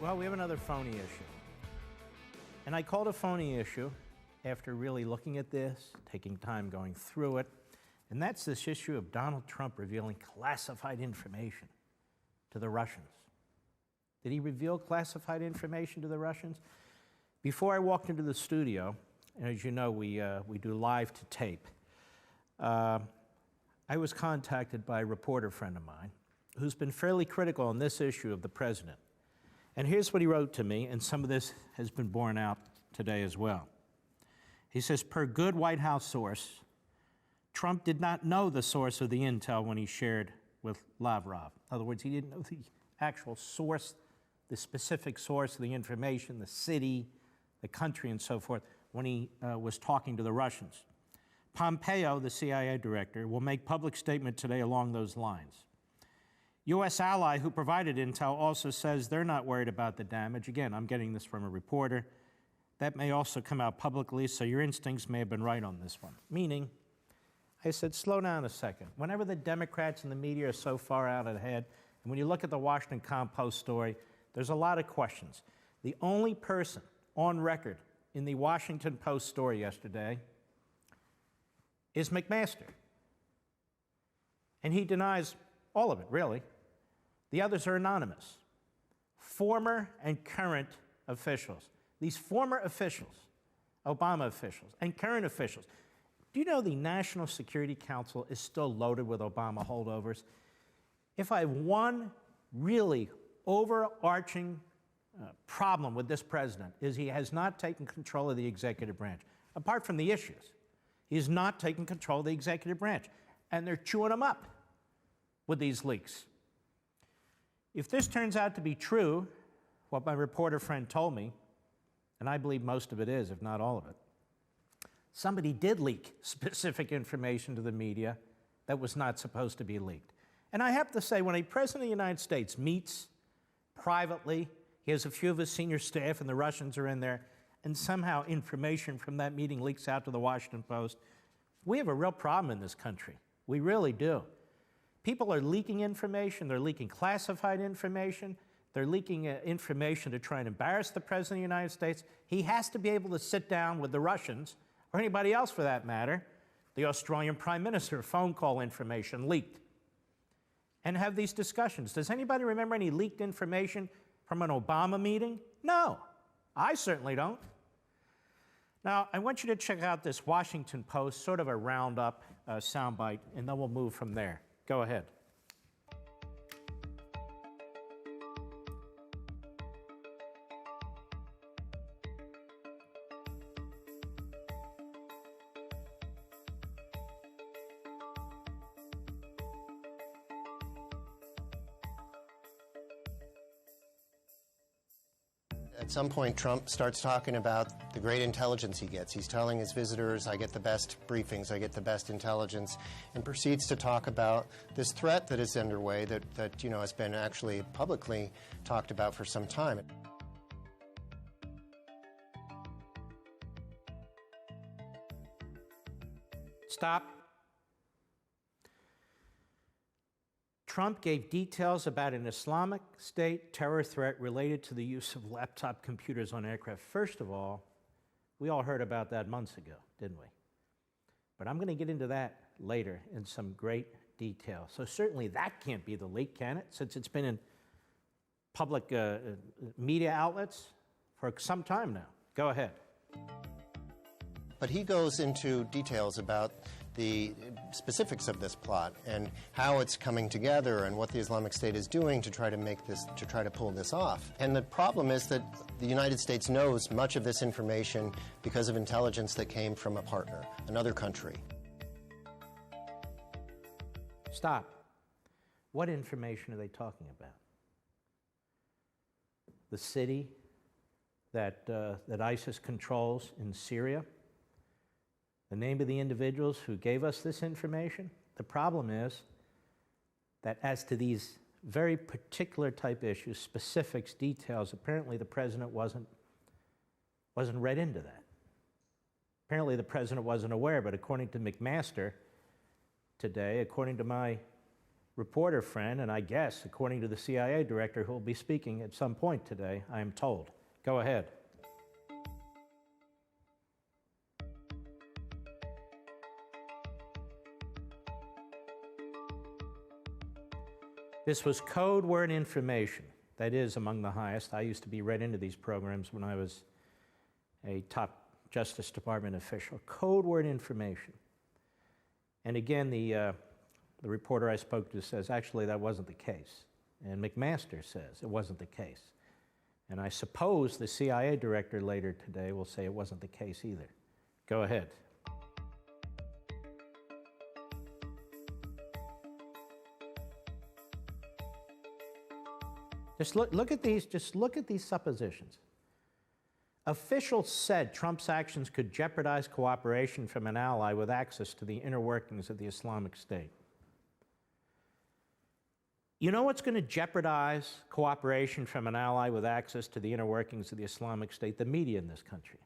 Well, we have another phony issue. And I called a phony issue after really looking at this, taking time going through it, and that's this issue of Donald Trump revealing classified information to the Russians. Did he reveal classified information to the Russians? Before I walked into the studio, and as you know, we do live to tape, I was contacted by a reporter friend of mine who's been fairly critical on this issue of the president. And here's what he wrote to me, and some of this has been borne out today as well. He says, per good White House source, Trump did not know the source of the intel when he shared with Lavrov. In other words, he didn't know the actual source, the specific source of the information, the city, the country, and so forth, when he was talking to the Russians. Pompeo, the CIA director, will make public statement today along those lines. U.S. ally who provided intel also says they're not worried about the damage. Again, I'm getting this from a reporter. That may also come out publicly, so your instincts may have been right on this one. Meaning, I said, slow down a second. Whenever the Democrats and the media are so far out ahead, and when you look at the Washington Post story, there's a lot of questions. The only person on record in the Washington Post story yesterday is McMaster. And he denies all of it, really. The others are anonymous. Former and current officials. These former officials, Obama officials, and current officials. Do you know the National Security Council is still loaded with Obama holdovers? If I have one really overarching problem with this president is he has not taken control of the executive branch. Apart from the issues, he has not taken control of the executive branch. And they're chewing him up with these leaks. If this turns out to be true, what my reporter friend told me, and I believe most of it is, if not all of it, somebody did leak specific information to the media that was not supposed to be leaked. And I have to say, when a president of the United States meets privately, he has a few of his senior staff and the Russians are in there, and somehow information from that meeting leaks out to the Washington Post, we have a real problem in this country. We really do. People are leaking information. They're leaking classified information. They're leaking information to try and embarrass the President of the United States. He has to be able to sit down with the Russians, or anybody else for that matter, the Australian Prime Minister, phone call information leaked, and have these discussions. Does anybody remember any leaked information from an Obama meeting? No, I certainly don't. Now, I want you to check out this Washington Post, sort of a roundup soundbite, and then we'll move from there. Go ahead. At some point, Trump starts talking about the great intelligence he gets. He's telling his visitors, I get the best briefings, I get the best intelligence, and proceeds to talk about this threat that is underway that has been actually publicly talked about for some time. Stop. Trump gave details about an Islamic State terror threat related to the use of laptop computers on aircraft. First of all, we all heard about that months ago, didn't we? But I'm going to get into that later in some great detail. So certainly that can't be the leak, can it? Since it's been in public media outlets for some time now. Go ahead. But he goes into details about the specifics of this plot and how it's coming together and what the Islamic State is doing to try to pull this off. And the problem is that the United States knows much of this information because of intelligence that came from a partner, another country. Stop. What information are they talking about? The city that ISIS controls in Syria? The name of the individuals who gave us this information? The problem is that as to these very particular type issues, specifics, details, apparently the president wasn't read into that. Apparently the president wasn't aware, but according to McMaster today, according to my reporter friend, and I guess, according to the CIA director who will be speaking at some point today, I am told. Go ahead. This was code word information. That is among the highest. I used to be read into these programs when I was a top Justice Department official. Code word information. And again, the reporter I spoke to says, actually, that wasn't the case. And McMaster says it wasn't the case. And I suppose the CIA director later today will say it wasn't the case either. Go ahead. Just look at these suppositions. Officials said Trump's actions could jeopardize cooperation from an ally with access to the inner workings of the Islamic State. You know what's going to jeopardize cooperation from an ally with access to the inner workings of the Islamic State? The media in this country.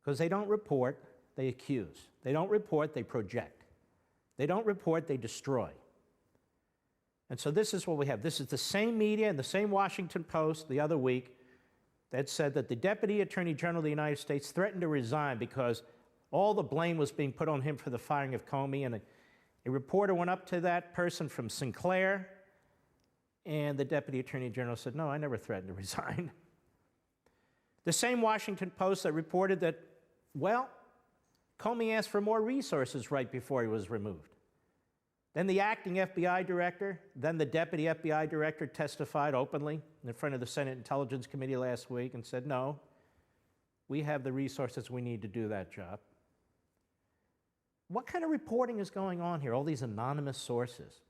Because they don't report, they accuse. They don't report, they project. They don't report, they destroy. And so this is what we have. This is the same media and the same Washington Post the other week that said that the Deputy Attorney General of the United States threatened to resign because all the blame was being put on him for the firing of Comey. And a reporter went up to that person from Sinclair, and the Deputy Attorney General said, no, I never threatened to resign. The same Washington Post that reported that, well, Comey asked for more resources right before he was removed. Then the acting FBI director, then the deputy FBI director testified openly in front of the Senate Intelligence Committee last week and said, no, we have the resources we need to do that job. What kind of reporting is going on here? All these anonymous sources.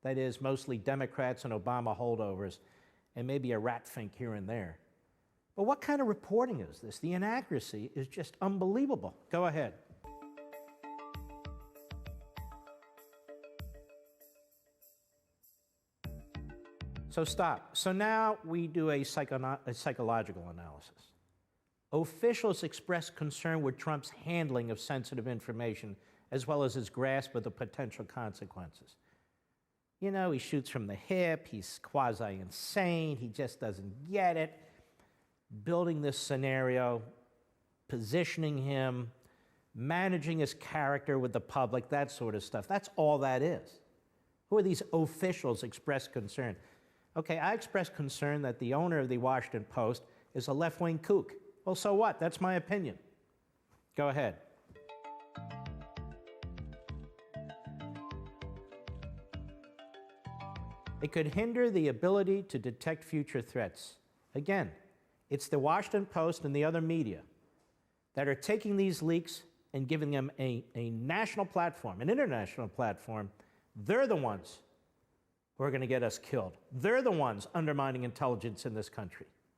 That is, mostly Democrats and Obama holdovers, and maybe a rat fink here and there. But what kind of reporting is this? The inaccuracy is just unbelievable. Go ahead. So stop. So now we do a psychological analysis. Officials expressed concern with Trump's handling of sensitive information, as well as his grasp of the potential consequences. You know, he shoots from the hip, he's quasi-insane, he just doesn't get it. Building this scenario, positioning him, managing his character with the public, that sort of stuff. That's all that is. Who are these officials express concern? Okay, I express concern that the owner of the Washington Post is a left-wing kook. Well, so what? That's my opinion. Go ahead. It could hinder the ability to detect future threats. Again, it's the Washington Post and the other media that are taking these leaks and giving them a national platform, an international platform. They're the ones who are going to get us killed. They're the ones undermining intelligence in this country.